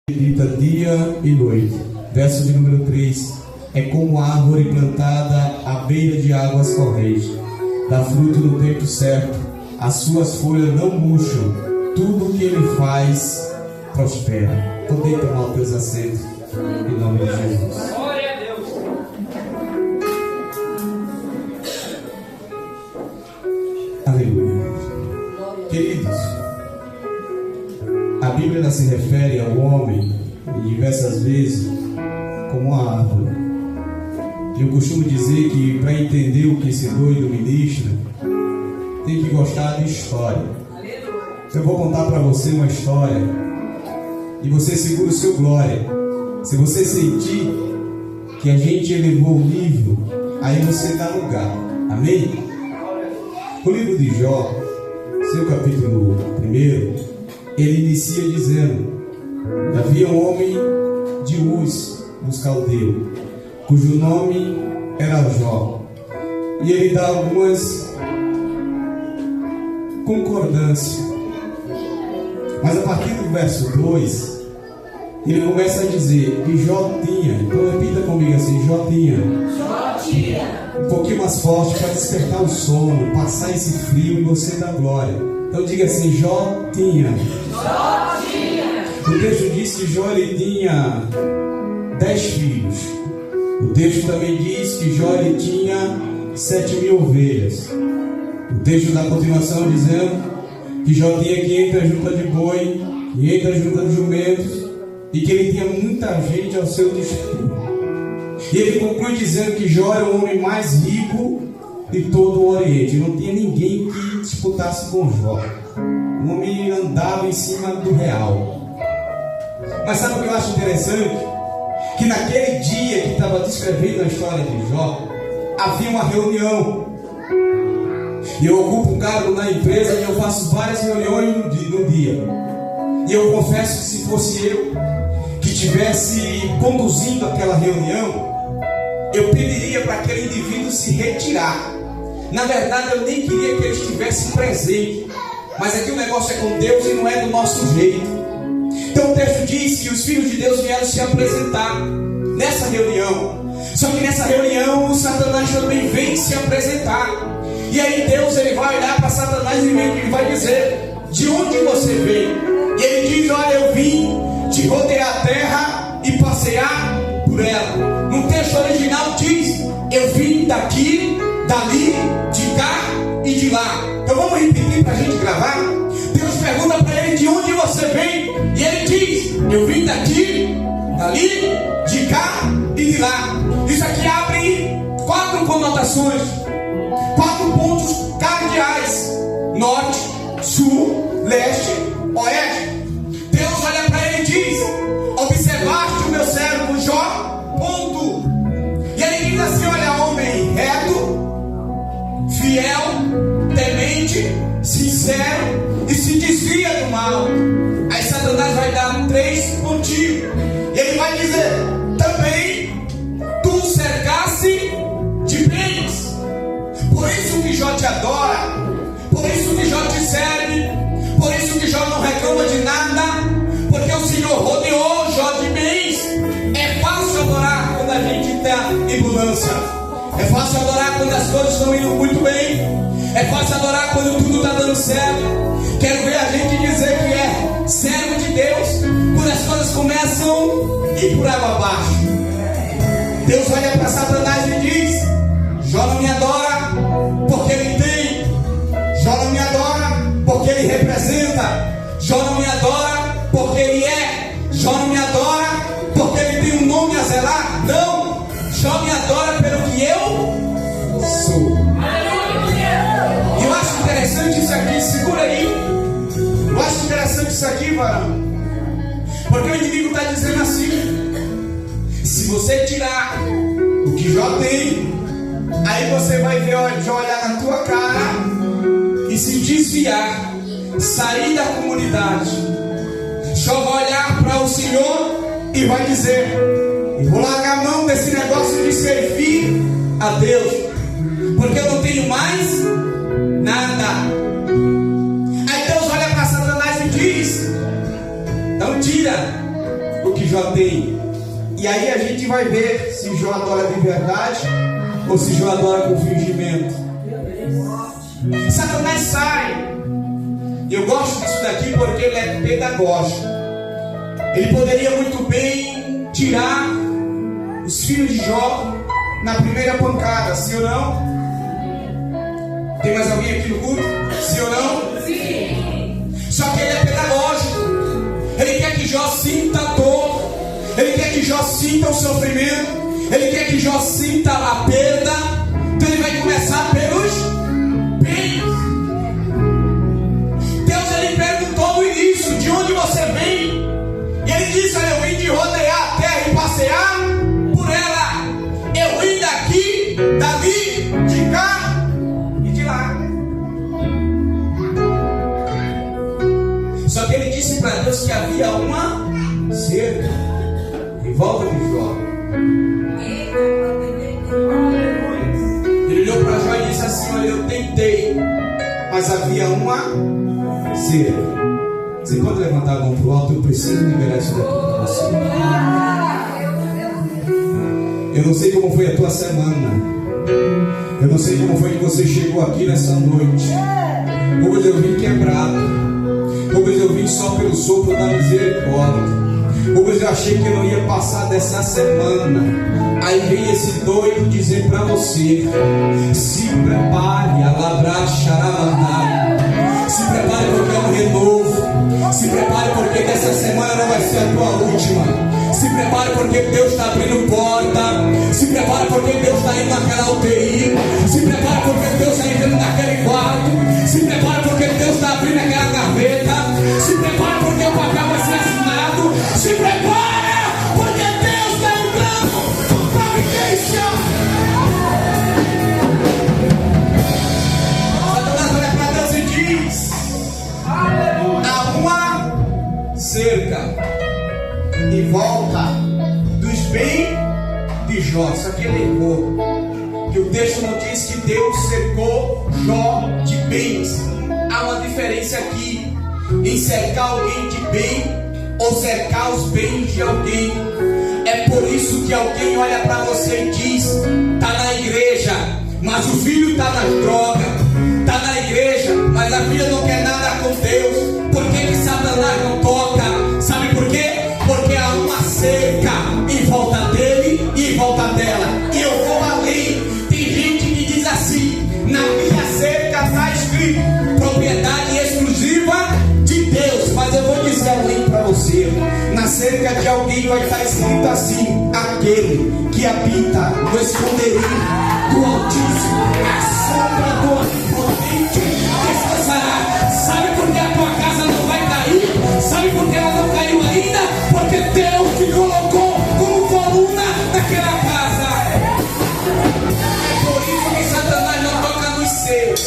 Dita dia e noite. Verso de número 3. É como árvore plantada à beira de águas correntes, dá fruto no tempo certo, as suas folhas não murcham, tudo o que ele faz prospera. Podem tomar os teus assentos em nome de Jesus. Glória a Deus. Aleluia. Queridos, a Bíblia ela se refere ao homem diversas vezes como uma árvore. Eu costumo dizer que para entender o que esse doido ministra, tem que gostar de história. Eu vou contar para você uma história e você segura o seu glória. Se você sentir que a gente elevou o nível, aí você dá lugar. Amém? O livro de Jó, seu capítulo 1, ele inicia dizendo: havia um homem de Uz, dos caldeus, cujo nome era Jó. E ele dá algumas concordâncias. Mas a partir do verso 2, ele começa a dizer que Jó tinha. Então repita comigo assim: Jó tinha. Jó tinha. Um pouquinho mais forte para despertar o sono, passar esse frio e você dar glória. Então diga assim: Jó tinha. Jó tinha. O texto diz que Jó ele tinha 10 filhos. O texto também diz que Jó ele tinha 7.000 ovelhas. O texto da continuação dizendo que Jó tinha 500 juntas de boi, 500 juntas de jumentos, e que ele tinha muita gente ao seu dispor. E ele conclui dizendo que Jó era o homem mais rico de todo o Oriente. Não tinha ninguém que disputasse com Jó. O homem andava em cima do real. Mas sabe o que eu acho interessante? Que naquele dia que estava descrevendo a história de Jó, havia uma reunião. E eu ocupo um cargo na empresa e eu faço várias reuniões no dia. E eu confesso que se fosse eu que estivesse conduzindo aquela reunião, eu pediria para aquele indivíduo se retirar. Na verdade, eu nem queria que ele estivesse presente. Mas aqui o negócio é com Deus e não é do nosso jeito. Então o texto diz que os filhos de Deus vieram se apresentar nessa reunião. Só que nessa reunião o Satanás também vem se apresentar. E aí Deus ele vai olhar para Satanás e ele vai dizer: de onde você veio? E ele diz: olha, eu vim te rodear a terra e passear por ela. No texto original diz: eu vim daqui, dali, de cá e de lá. Então vamos repetir para a gente gravar. Deus pergunta para ele: de onde você vem? E ele diz: eu vim daqui, dali, de cá e de lá. Isso aqui abre 4 conotações, 4 pontos cardeais: norte, sul, leste, oeste. Deus olha para ele e diz: observaste o meu servo Jó? Ponto. E ele diz assim: olha, homem reto, fiel, temente, sincero e se desvia do mal. Aí Satanás vai dar 3 pontinhos. E ele vai dizer: também tu cercaste de bens. Por isso que Jó te adora, por isso que Jó te serve, por isso que Jó não reclama de nada, porque o Senhor rodeou Jó de bens. É fácil adorar quando a gente está em bonança. É fácil adorar quando as coisas estão indo muito bem. É fácil adorar quando tudo está dando certo. Quero ver a gente dizer que é servo de Deus quando as coisas começam a ir por água abaixo. Deus olha para Satanás e diz: Jó não me adora porque ele tem. Jó não me adora porque ele representa. Jó não me adora porque ele é. Jó não me adora porque ele tem um nome a zelar. Não, Jó me adora pelo que eu sou. E eu acho interessante isso aqui. Segura aí. Eu acho interessante isso aqui, varão, porque o inimigo está dizendo assim: se você tirar o que Jó tem, aí você vai ver Jó olhar na tua cara e se desviar, sair da comunidade. Jó vai olhar para o Senhor e vai dizer: eu vou largar a mão desse negócio de servir a Deus, porque eu não tenho mais nada. Aí Deus olha para Satanás e diz: então tira que Jó tem. E aí a gente vai ver se Jó adora de verdade ou se Jó adora com fingimento. Satanás sai. Eu gosto disso daqui porque ele é pedagógico. Ele poderia muito bem tirar os filhos de Jó na primeira pancada, sim ou não? Tem mais alguém aqui no culto? Sim ou não? Sim. Só que ele é pedagógico. Ele quer que Jó sinta a dor. Ele quer que Jó sinta o sofrimento. Ele quer que Jó sinta a perda. Então ele vai começar pelos bens. Deus, ele perguntou no início: de onde você vem? E ele disse: olha, eu vim de rodear a terra e passear por ela. Eu vim daqui, dali, de cá e de lá. Só que ele disse para Deus que havia uma cerca em volta de Jó. Ele olhou para Jó e disse assim: olha, eu tentei, mas havia uma cerca. Você pode levantar a mão para o alto? Eu preciso liberar isso daqui para você. Eu não sei como foi a tua semana. Eu não sei como foi que você chegou aqui nessa noite. Hoje eu vim quebrado. Hoje eu vim só pelo sopro da misericórdia. Hoje eu achei que eu não ia passar dessa semana. Aí vem esse doido dizer para você: se prepare a labrar xaramandai. Se prepare porque é um renovo. Se prepare porque dessa semana não vai ser a tua última. Se prepare porque Deus está abrindo porta. Se prepare porque Deus está indo naquela UTI. Se prepare porque Deus está entrando naquele quarto. Se prepare porque Deus está abrindo aquela gaveta. Se prepare porque o papel vai ser assinado. Se prepare porque Deus está entrando com providência. Satanás olha para Deus e diz: há uma cerca em volta dos bens de Jó. Só que ele errou, que o texto não diz que Deus cercou Jó de bens. Há uma diferença aqui em cercar alguém de bem ou cercar os bens de alguém. É por isso que alguém olha para você e diz: está na igreja, mas o filho está nas drogas. Está na igreja, mas a filha não quer nada com Deus. Por que que Satanás não toca? Sabe por quê? Porque há uma cerca em volta dele e em volta dela. E eu vou além. Tem gente que diz assim: na minha cerca está escrito propriedade exclusiva de Deus. Mas eu vou dizer além para você: na cerca de alguém vai estar escrito assim: aquele que habita no esconderijo do Altíssimo, a sombra do Onipotente descansará. Sabe por que a tua casa não vai cair? Sabe por que ela não caiu ainda? Porque Deus te colocou como coluna naquela casa. É por isso que Satanás não toca nos seus.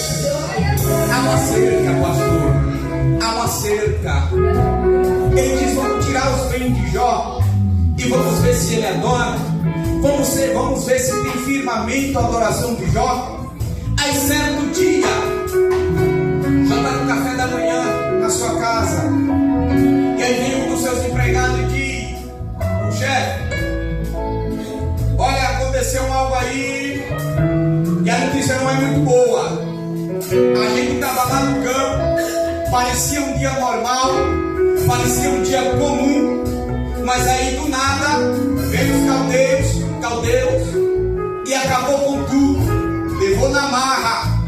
Há uma cerca, pastor. Há uma cerca. Ele diz: vamos tirar os bens de Jó e vamos ver se ele adora. Vamos ver se tem firmamento a adoração de Jó. Aí certo dia, Jó está no café da manhã na sua casa. E aí vem um dos seus empregados e diz: o chefe, olha, aconteceu algo aí e a notícia não é muito boa. A gente estava lá no campo, parecia um dia normal, parecia um dia comum, mas aí do nada veio os caldeus e acabou com tudo, levou na marra.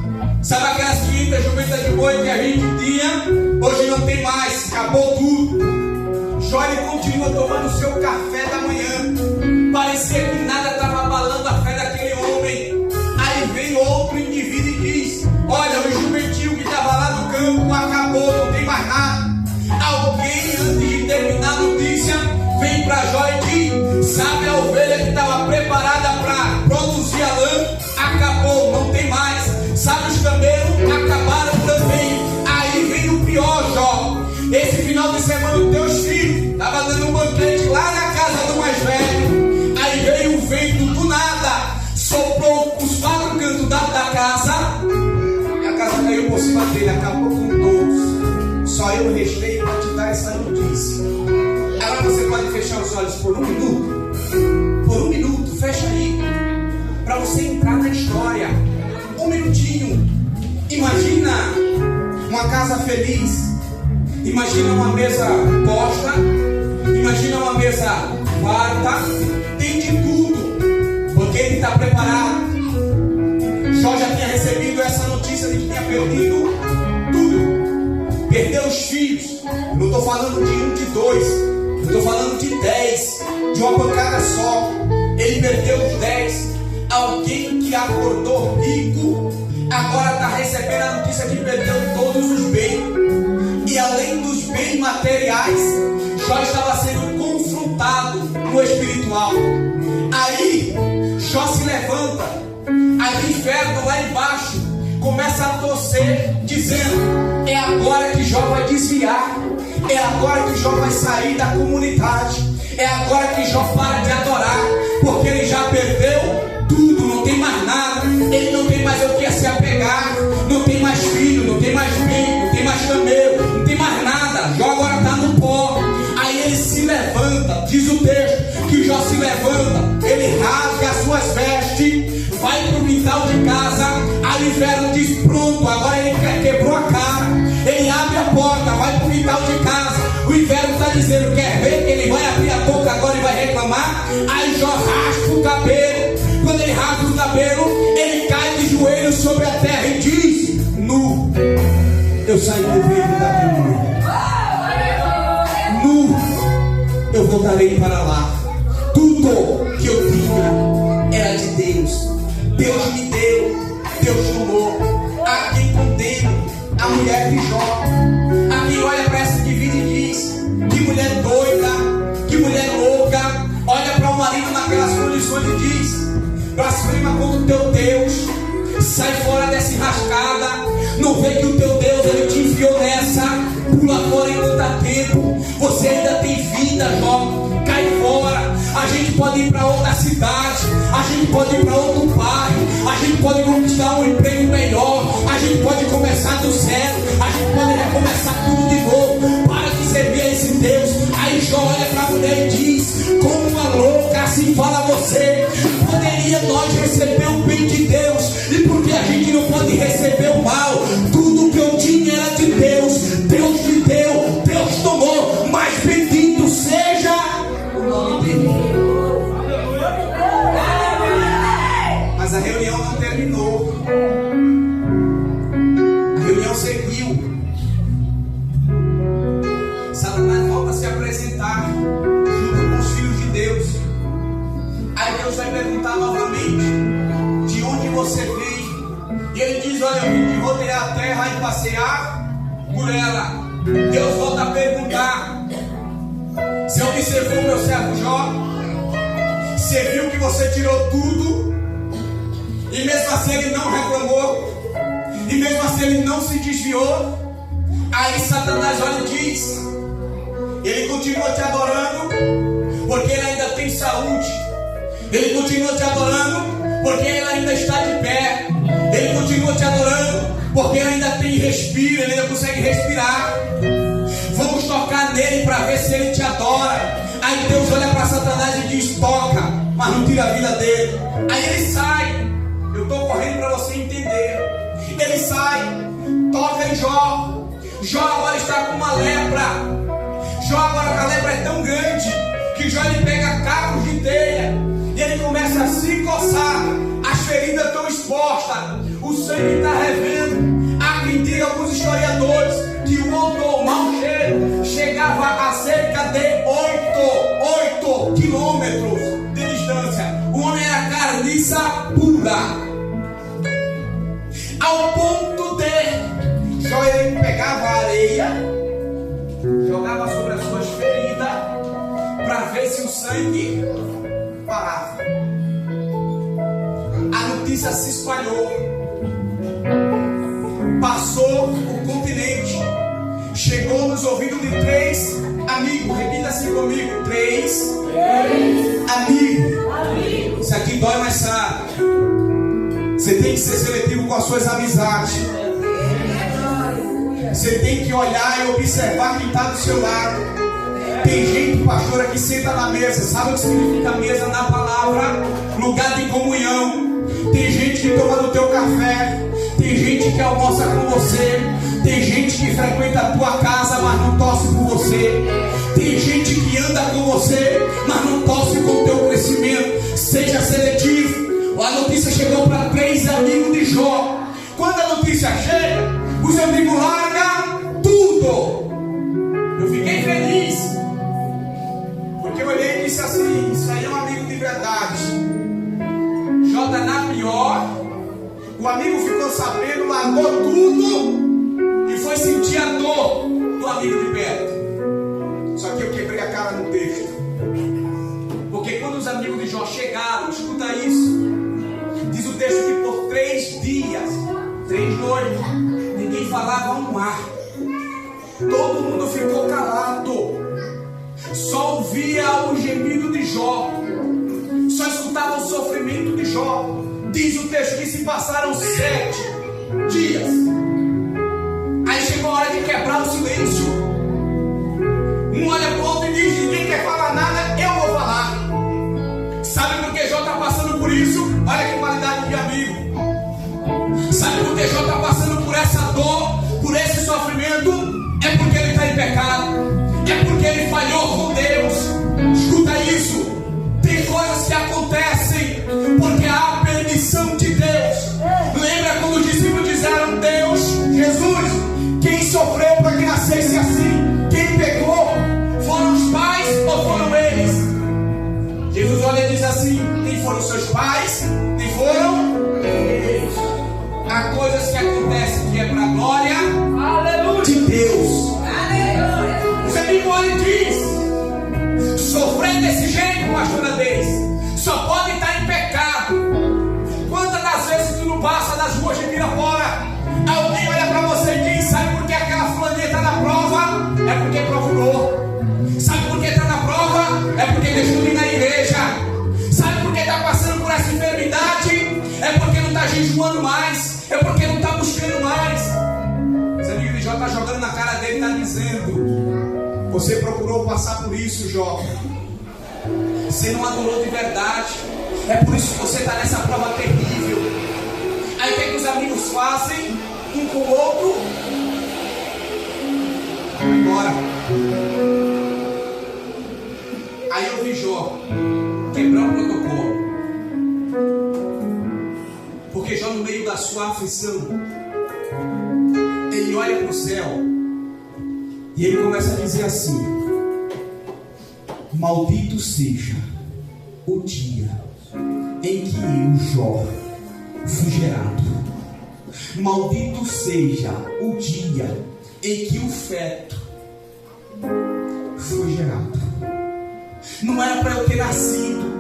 Sabe aquelas 500 jumentas de boi que a gente tinha? Hoje não tem mais, acabou tudo. Jó continua tomando o seu café da manhã. Parecia que nada estava abalando a fé daquele homem. Aí vem outro indivíduo e diz: olha, o jumentinho que estava lá no campo acabou, não tem mais nada. Alguém, antes de terminar a notícia, vem para Jó e diz: sabe a ovelha que estava preparada para produzir a lã? Acabou, não tem mais. Sabe os camelos? Acabaram também. Aí vem o pior, Jó. Esse final de semana os teus filhos estavam dando um banquete lá na casa do mais velho. Aí veio um vento do nada, seus olhos por um minuto. Por um minuto, fecha aí. Para você entrar na história. Um minutinho. Imagina uma casa feliz. Imagina uma mesa posta. Imagina uma mesa farta. Tem de tudo. Porque ele está preparado. Jó já tinha recebido essa notícia de que tinha perdido tudo. Perdeu os filhos. Eu não estou falando de um, de dois. Eu estou falando de 10. De uma pancada só. Ele perdeu os 10. Alguém que acordou rico agora está recebendo a notícia que perdeu todos os bens. E além dos bens materiais, Jó estava sendo confrontado no espiritual. Aí Jó se levanta. Aí o inferno lá embaixo começa a torcer, dizendo: é agora que Jó vai desviar. É agora que Jó vai sair da comunidade. É agora que Jó para de adorar. Porque ele já perdeu tudo, não tem mais nada. Ele não tem mais o que se apegar. Não tem mais filho, não tem mais bem, não tem mais camelo, não tem mais nada. Jó agora está no pó. Aí ele se levanta, diz o texto que Jó se levanta. Ele rasga as suas vestes, vai para o quintal de casa. Aí o inferno diz: pronto, agora ele quebrou a cara. Ele abre a porta, vai para o quintal de casa. O inferno está dizendo: quer ver que ele vai abrir a boca agora e vai reclamar? Aí Jó raspa o cabelo. Quando ele raspa o cabelo, ele cai de joelhos sobre a terra e diz: nu, eu saí do ventre da minha mãe. Nu, eu voltarei para lá. Tudo que eu tinha era de Deus. Deus me deu, Deus tomou. A quem condena a mulher de Jó. A quem olha para essa divina e diz: que mulher doida, que mulher louca. Olha para o marido naquelas condições e diz: blasfema contra o teu Deus. Sai fora dessa enrascada. Não vê que o teu Deus, ele te enfiou nessa. Pula fora enquanto há tempo. Você ainda tem vida, Jó. Cai fora. A gente pode ir para outra cidade. A gente pode ir para outro bairro. A gente pode conquistar um emprego melhor. A gente pode começar do zero. A gente pode recomeçar tudo de novo. Para de servir a esse Deus. Aí Jó olha para a mulher e diz: como uma louca, assim fala você. Poderia nós receber o bem de Deus? E porque a gente não pode receber o mal? Tudo que eu tinha era de Deus. Deus me deu, Deus tomou. Mas bendito seja o nome dele. Mas a reunião não terminou. A reunião seguiu. Satanás volta a se apresentar junto com os filhos de Deus. Aí Deus vai perguntar novamente: de onde você veio? E ele diz: olha, eu vim de rodear a terra e passear por ela. Deus volta a perguntar: você observou meu servo Jó? Você viu que você tirou tudo? E mesmo assim ele não reclamou? E mesmo assim ele não se desviou? Aí Satanás olha e diz: ele continua te adorando porque ele ainda tem saúde. Ele continua te adorando porque ele ainda está de pé. Ele continua te adorando porque ele ainda tem respiro, ele ainda consegue respirar. Vamos tocar nele para ver se ele te adora. Aí Deus olha para Satanás e diz: toca, mas não tira a vida dele. Aí ele sai. Eu estou correndo para você entender. Ele sai, toca em Jó. Jó agora está com uma lepra. Jó agora, a lepra é tão grande que Jó ele pega cacos de telha e ele começa a se coçar. As feridas estão expostas, o sangue está revendo. Há quem diga, alguns historiadores, que o odor, o mau cheiro, chegava a cerca de 8 quilômetros de distância. O homem era carniça pura. Ao ponto de Jó ele pegava a areia, jogava sobre as suas feridas para ver se o sangue parava. A notícia se espalhou, passou o continente, chegou nos ouvidos de 3 amigos. Repita assim comigo: 3 amigos. Isso aqui dói, mas sabe. Você tem que ser seletivo com as suas amizades. Você tem que olhar e observar quem está do seu lado. Tem gente, pastora, que senta na mesa. Sabe o que significa mesa na palavra? Lugar de comunhão. Tem gente que toma no teu café. Tem gente que almoça com você. Tem gente que frequenta a tua casa, mas não torce por você. Tem gente que anda com você, mas não torce com o teu crescimento. Seja seletivo. A notícia chegou para 3 amigos de Jó. Quando a notícia chega, os amigos largam tudo. Eu fiquei feliz, porque eu olhei e disse assim: isso aí é um amigo de verdade. Jó está na pior. O amigo ficou sabendo, largou tudo e foi sentir a dor do amigo de perto. Só que eu quebrei a cara no texto, porque quando os amigos de Jó chegaram, escuta isso, diz o texto que por 3 dias, 3 noites, ninguém falava um ar. Todo mundo ficou calado. Só ouvia o gemido de Jó. Só escutava o sofrimento de Jó. Diz o texto que se passaram 7 dias. Aí chegou a hora de quebrar o silêncio. Um olha para o outro e diz: ninguém quer falar nada, eu vou falar. Sabe por que Jó está passando por isso? Olha que qualidade de amigo. Sabe por que Jó está passando por essa dor, por esse sofrimento? É porque ele está em pecado. É porque ele falhou com Deus. Escuta isso. Tem coisas que acontecem porque há a permissão de Deus. Lembra quando os discípulos disseram: Deus, Jesus, quem sofreu para que nascesse assim? Quem pecou? Foram os pais ou foram eles? Jesus olha e diz assim: nem foram seus pais, nem foram eles. Há coisas que acontecem que é para a glória, aleluia, de Deus. Aleluia. Os amigos olham e diz: sofrer desse jeito, pastora Deis, só pode estar em pecado. Quantas das vezes tu não passa das ruas de Pirapora, alguém olha para você e diz: sabe por que aquela fulaninha está na prova? É porque procurou. Sabe por que está na prova? É porque deixou de ir na igreja. Sabe por que está passando por essa enfermidade? É porque não está jejuando mais. É porque não está buscando mais. Esse amigo de Jó está jogando na cara dele e está dizendo: você procurou passar por isso, Jó. Você não adorou de verdade. É por isso que você está nessa prova terrível. Aí o que os amigos fazem um com o outro? Bora. Aí eu vi Jó quebrar o protocolo. Porque Jó, no meio da sua aflição, ele olha para o céu e ele começa a dizer assim: maldito seja o dia em que eu, Jó, fui gerado. Maldito seja o dia em que o feto foi gerado. Não era para eu ter nascido.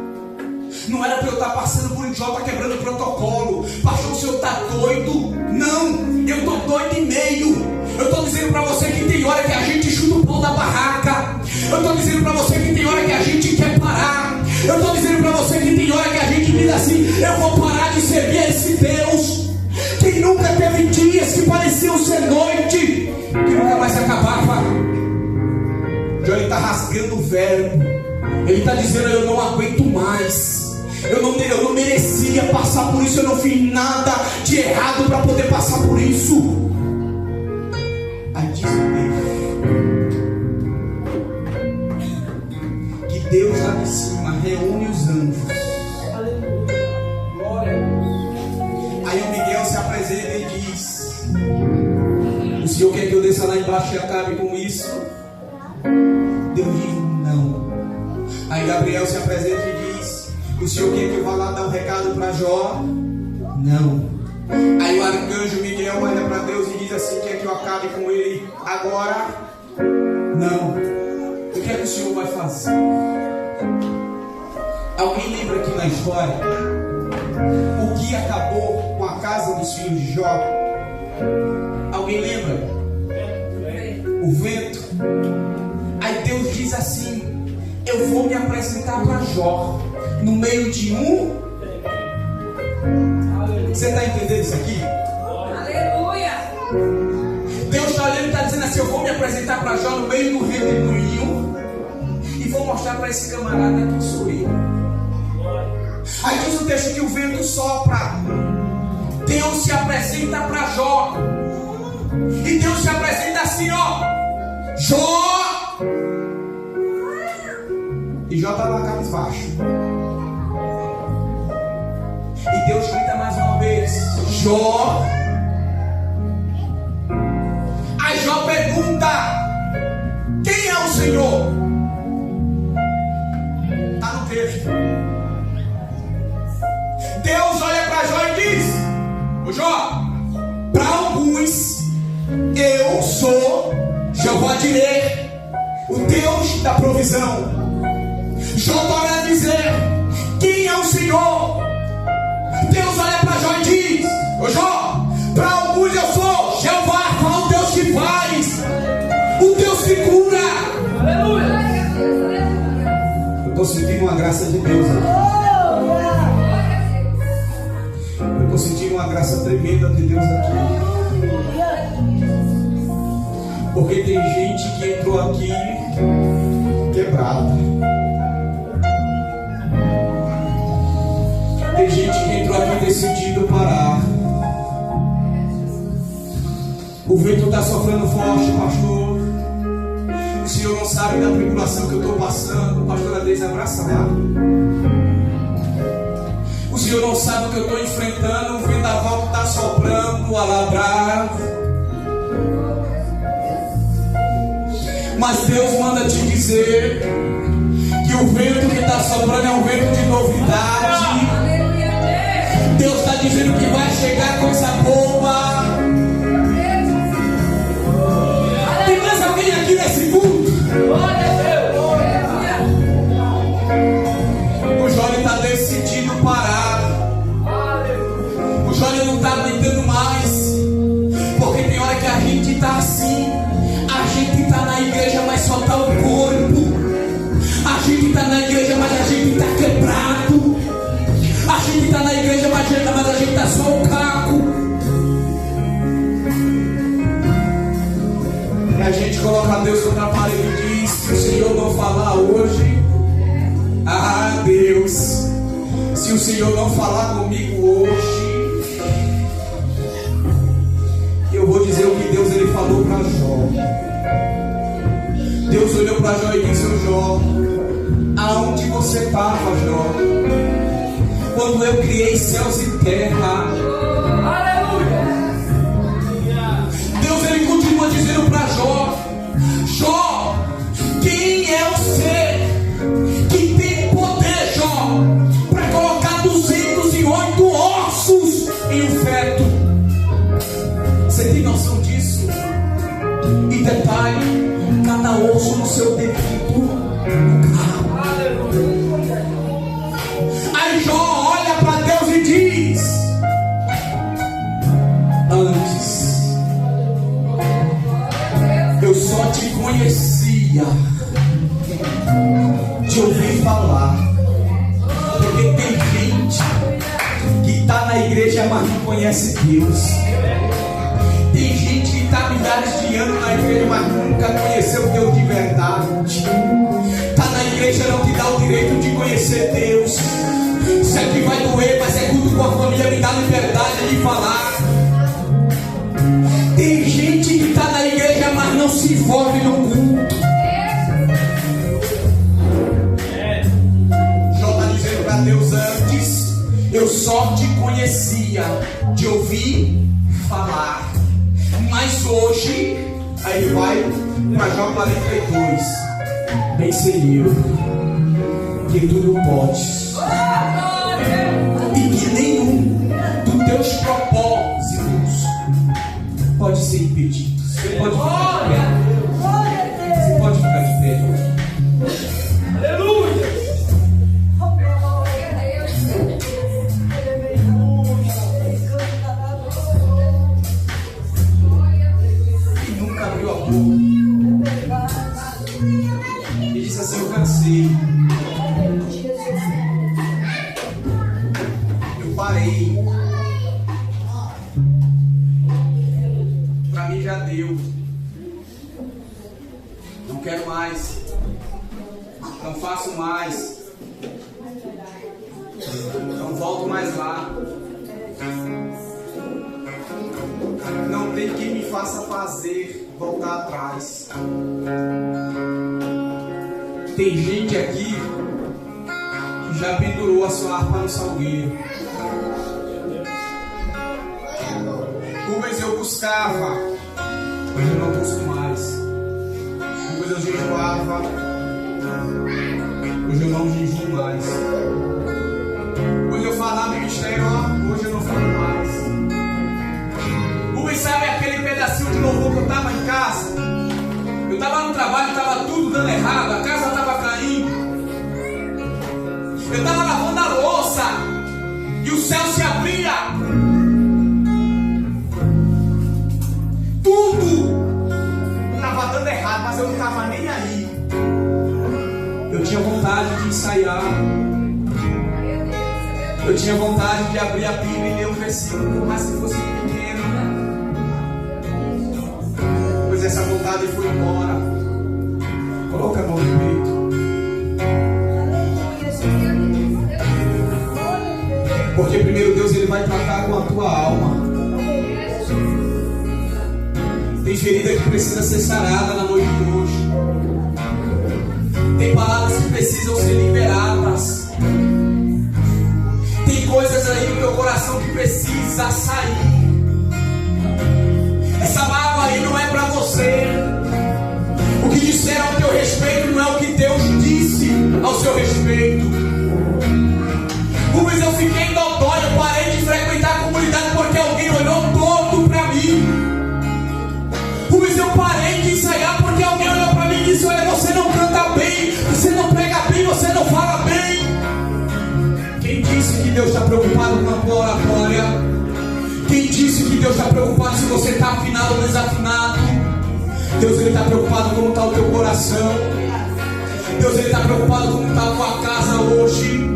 Não era para eu estar passando por um Jó, tá quebrando o protocolo. Pastor, o senhor está doido? Não, eu estou doido e meio. Eu estou dizendo para você que tem hora que a gente chuta o pão da barraca. Eu estou dizendo para você que tem hora que a gente quer parar. Eu estou dizendo para você que tem hora que a gente diz assim: eu vou parar de servir esse Deus. Quem nunca teve dias que pareciam ser noite, que nunca mais acabava? Jó está rasgando o verbo. Ele está dizendo: eu não aguento mais. Eu não merecia passar por isso. Eu não fiz nada de errado para poder passar por isso. Aí diz que Deus lá de cima reúne os anjos. Aí o Miguel se apresenta e diz: o senhor quer que eu desça lá embaixo e acabe com isso? Deus diz: não. Aí Gabriel se apresenta e diz: o senhor quer que eu vá lá dar um recado para Jó? Não. Aí o arcanjo Miguel olha para Deus e diz assim: quer que eu acabe com ele agora? Não. O que é que o senhor vai fazer? Alguém lembra aqui na história o que acabou com a casa dos filhos de Jó? Alguém lembra? O vento. Aí Deus diz assim: eu vou me apresentar para Jó no meio de um. Você está entendendo isso aqui? Aleluia! Deus está olhando e está dizendo assim: eu vou me apresentar para Jó no meio do redemoinho. vou mostrar para esse camarada quem sou eu. Aí diz o texto que o vento sopra. Deus se apresenta para Jó. E Deus se apresenta assim, ó. Jó. E Jó está lá cabisbaixo. E Deus grita mais uma vez: Jó. Aí Jó pergunta: quem é o Senhor? Está no texto. Deus olha para Jó e diz: ô Jó, para alguns eu sou Jeová Jireh, o Deus da provisão. Jó torna a dizer: quem é o Senhor? Deus olha para Jó e diz: ô Jó, para alguns eu sou Jeová, o Deus que faz, o Deus que cura. Aleluia. Eu estou sentindo uma graça de Deus aqui. Eu estou sentindo uma graça tremenda de Deus aqui. Porque tem gente que entrou aqui quebrada. Tem gente que entrou aqui decidido parar. O vento está sofrendo forte, pastor. O senhor não sabe da tribulação que eu estou passando. Pastora Deise, abraça lá. O senhor não sabe o que eu estou enfrentando. O vendaval que está soprando, a labrar. Mas Deus manda te dizer que o vento que está soprando é um vento de novidade. Deus está dizendo que vai chegar coisa boa. Tem mais alguém aqui nesse mundo? O Jó está decidido parar. O Jó não está aguentando mais. Porque tem hora que a gente está assim. A gente está na igreja, mas só está o corpo. A gente está na igreja, mas a gente está quebrado. A gente está na igreja, mas a gente está só o caco. E a gente coloca Deus contra a parede e diz: se o Senhor não falar hoje, ah Deus, se o Senhor não falar comigo hoje, eu vou dizer o que Deus ele falou para Jó. Deus olhou para Jó e disse: ô Jó, aonde você estava, Jó, quando eu criei céus e terra? Aleluia. Deus ele continua dizendo para Jó: Jó, quem é o ser que tem poder, Jó, para colocar 208 ossos em um feto? Você tem noção disso? E detalhe, cada osso no seu devido lugar. Aí Jó olha para Deus e diz: antes eu só te conhecia de ouvir falar. Porque tem gente que está na igreja, mas não conhece Deus. Tem gente que está milhares de anos na igreja, mas nunca conheceu Deus de verdade. Está na igreja, não te dá o direito de conhecer Deus. Isso aqui vai doer, mas é culto com a família, me dá liberdade de falar. Tem gente que está na igreja, mas não se envolve no culto. Jó está dizendo para Deus: antes eu só te conhecia de ouvir falar. Mas hoje, aí ele vai para Jó 42. Bem sei eu que tudo podes, e que nenhum dos teus propósitos pode ser impedido. Você pode ficar de pé. Você pode ficar de pé. Aleluia. Abriu a boca e disse assim: eu cansei, eu parei, para mim já deu, não quero mais, faço mais. Não volto mais lá. Não tem quem me faça voltar atrás. Tem gente aqui que já pendurou a sua harpa no salgueiro. Rubens eu buscava, hoje eu não busco mais. Rubens eu jejuava, hoje eu não jejuo mais. Hoje eu falava em mistério, hoje eu não falo mais. Rubens, sabe aquele pedacinho de louvor que eu estava em casa? Eu estava no trabalho, estava tudo dando errado, a casa estava caindo. Eu estava lavando a louça e o céu se abria. Tudo estava dando errado, mas eu não estava nem aí. Eu tinha vontade de ensaiar. Eu tinha vontade de abrir a Bíblia e ler um versículo, por mais que fosse pequeno. Pois essa vontade foi embora. Coloca a mão no peito. Porque primeiro Deus ele vai tratar com a tua alma. Tem ferida que precisa ser sarada na noite de hoje. Tem palavras que precisam ser liberadas. Tem coisas aí no teu coração que precisa sair. Essa mágoa aí não é para você. O que disseram ao teu respeito não é o que Deus disse ao seu respeito. Rubens, eu fiquei em dodói, eu parei de frequentar a comunidade porque alguém olhou torto para mim. Rubens, eu parei de ensaiar porque alguém olhou para mim e disse: olha, você não canta bem, você não prega bem, você não fala bem. Quem disse que Deus está preocupado com a tua oratória? Quem disse que Deus está preocupado se você está afinado ou desafinado? Deus ele está preocupado com como está o teu coração. Deus ele está preocupado com como está a tua casa hoje.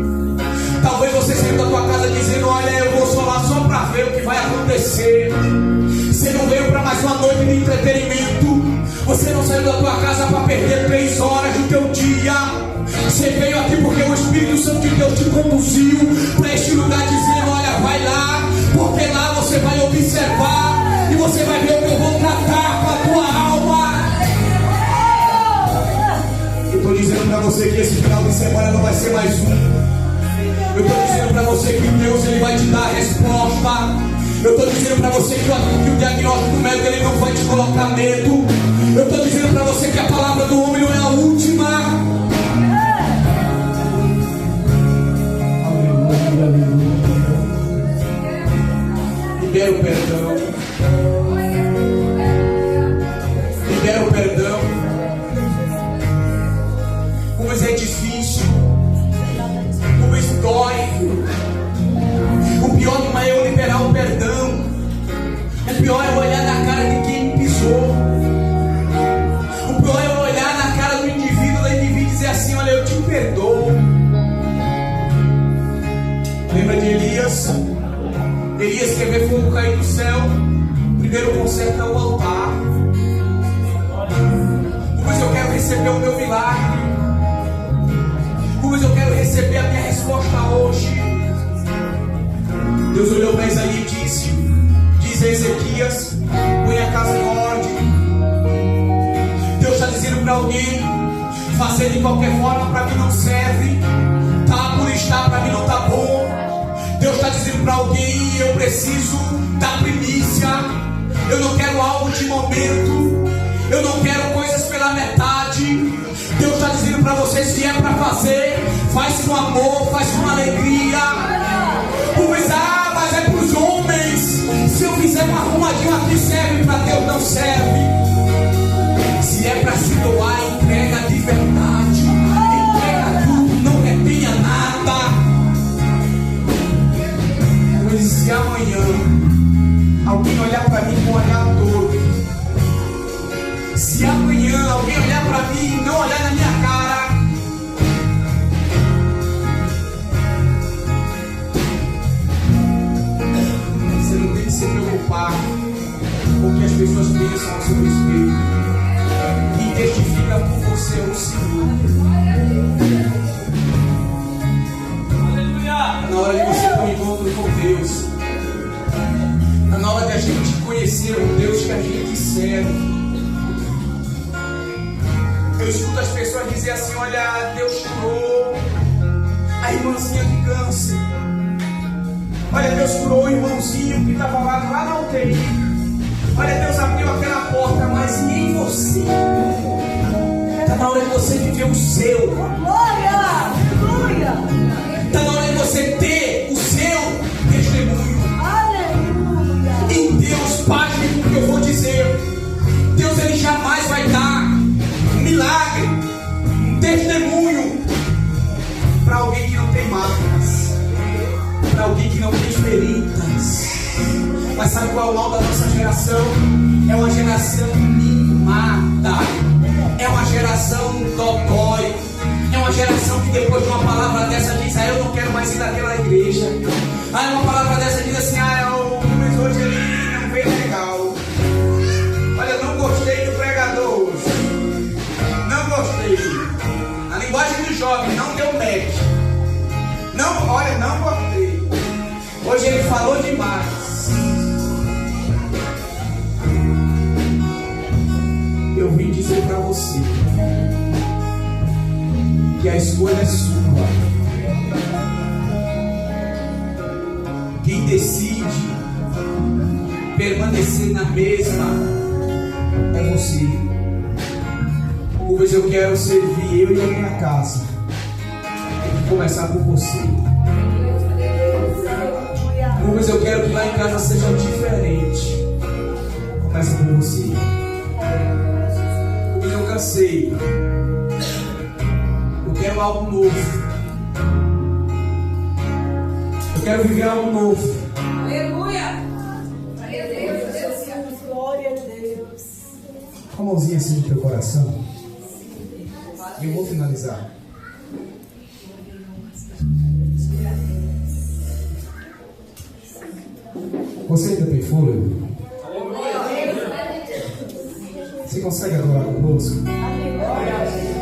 Talvez você saiu da tua casa dizendo: olha, eu vou só lá só para ver o que vai acontecer. Você não veio para mais uma noite de entretenimento. Você não saiu da tua casa para perder 3 horas do teu dia. Você veio aqui porque o Espírito Santo de Deus te conduziu para este lugar dizendo: olha, vai lá, porque lá você vai observar e você vai ver o que eu vou tratar com a tua alma. Eu estou dizendo para você que esse final de semana não vai ser mais um. Eu estou dizendo para você que Deus ele vai te dar a resposta. Eu estou dizendo para você que o diagnóstico médico ele não vai te colocar medo. Eu estou dizendo para você que a palavra do homem não é a última. Libera o perdão. Libera o perdão. Mas é difícil. Mas dói. O pior não é eu liberar o perdão. O pior é eu olhar na cara de quem me pisou. O pior é eu olhar na cara do indivíduo e dizer assim: olha, eu te perdoo. Lembra de Elias? Elias quer ver fogo cair do céu. Primeiro conserta o altar. Mas eu quero receber o meu milagre. Mas eu quero receber a minha resposta hoje. Deus olhou para Isaías e disse: diz a Ezequias, põe a casa em ordem. Deus está dizendo para alguém: fazer de qualquer forma para mim não serve. Tá por estar, para mim não tá bom. Deus está dizendo para alguém: eu preciso da primícia. Eu não quero algo de momento. Eu não quero coisas pela metade. Deus está dizendo para você: se é para fazer, faz com amor, faz com alegria. Mas é para os homens. Se eu fizer um arrumadinho aqui, serve para Deus, não serve. Se é para se doar, entrega de verdade. Entrega tudo, não retenha nada. Pois se amanhã alguém olhar para mim com um olhar todo, se amanhã alguém olhar para mim e não olhar na minha cara, você não tem que se preocupar com o que as pessoas pensam a seu respeito. Quem testifica na hora de você ter um encontro com Deus. Está na hora de a gente conhecer o Deus que a gente serve. Eu escuto as pessoas dizer assim: olha, Deus curou a irmãzinha de câncer. Olha, Deus curou o irmãozinho que estava lá na UTI. Olha, Deus abriu aquela porta, mas e em você? Está na hora de você viver o seu. Glória! Glória! Está na hora de você ter o seu testemunho. Aleluia! Em Deus, pasme com o que eu vou dizer. Deus, Ele jamais vai dar um milagre, um testemunho para alguém que não tem marcas, para alguém que não tem feridas. Mas sabe qual é o mal da nossa geração? É uma geração mimada, é uma geração dodói, é uma geração que depois de uma palavra dessa diz: ah, eu não quero mais ir naquela igreja. Ah, uma palavra dessa diz assim: ah, mas hoje ele não veio legal. Olha, eu não gostei do pregador hoje. Não gostei. A linguagem do jovem não deu match. Não, olha, não gostei. Hoje ele falou demais. Eu vim dizer para você que a escolha é sua. Quem decide permanecer na mesma é você. Pois eu quero servir eu e a minha casa. Tem que começar por você. Pois eu quero que lá em casa seja diferente. Começa por você. Pois eu cansei. Eu quero algo novo. Eu quero viver algo novo. Aleluia! Glória a Deus! Glória a Deus! Com a mãozinha assim no teu coração. E eu vou finalizar. Você ainda tem fôlego? Você consegue adorar conosco? Aleluia!